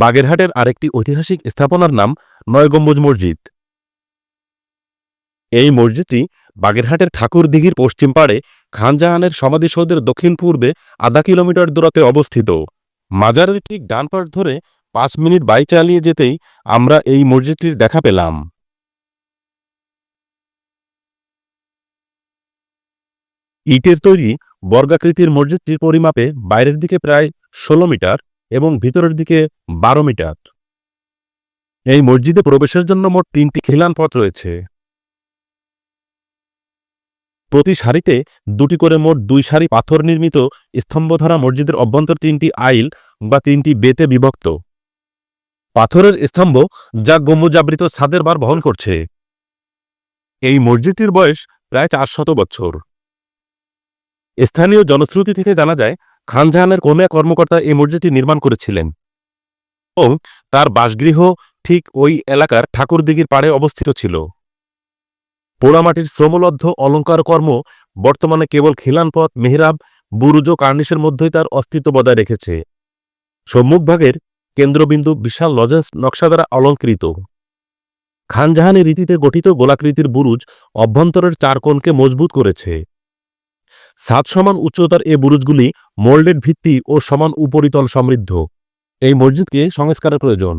বাগেরহাটের আরেকটি ঐতিহাসিক স্থাপনার নাম নয় গম্বুজ মসজিদ। এই মসজিদটি বাগেরহাটের ঠাকুরদিঘির পশ্চিম পাড়ে খান জাহানের সমাধিসৌধের দক্ষিণ পূর্বে আধা কিলোমিটার দূরত্বে অবস্থিত। মাজারের ঠিক ডান পাশ ধরে 5 মিনিট বাইক চালিয়ে যেতেই আমরা এই মসজিদটির দেখা পেলাম। ইটের তৈরি বর্গাকৃতির মসজিদটির পরিমাপে বাইরের দিকে প্রায় 16 মিটার এবং ভিতরের দিকে 12 মিটার। এই মসজিদে প্রবেশের জন্য মোট 3টি খিলান পথ রয়েছে। প্রতি সারিতে 2টি করে মোট 2 সারি পাথর নির্মিত স্তম্ভধারা মসজিদের অভ্যন্তর 3টি আইল বা 3টি বেতে বিভক্ত। পাথরের স্তম্ভ যা গম্বুজাবৃত ছাদের ভার বহন করছে। এই মসজিদটির বয়স প্রায় 400 বছর। স্থানীয় জনশ্রুতি থেকে জানা যায়, খান জাহানের কোনো এক কর্মকর্তা এই মসজিদটি নির্মাণ করেছিলেন এবং তার বাসগৃহ ঠিক ওই এলাকার ঠাকুরদিঘির পাড়ে অবস্থিত ছিল। পোড়ামাটির শ্রমলব্ধ অলঙ্কার কর্ম বর্তমানে কেবল খিলানপথ, মেহরাব, বুরুজ ও কার্নিশের মধ্যেই তার অস্তিত্ব বজায় রেখেছে। সম্মুখভাগের কেন্দ্রবিন্দু বিশাল লজেন্স নকশা দ্বারা অলঙ্কৃত। খান জাহানের রীতিতে গঠিত গোলাকৃতির বুরুজ অভ্যন্তরের 4 কোণকে মজবুত করেছে। ছাদ সমান উচ্চতার এ বুরুজগুলি মোল্ডেড ভিত্তি ও সমান উপরিতল সমৃদ্ধ। এই মসজিদকে সংস্কারের প্রয়োজন।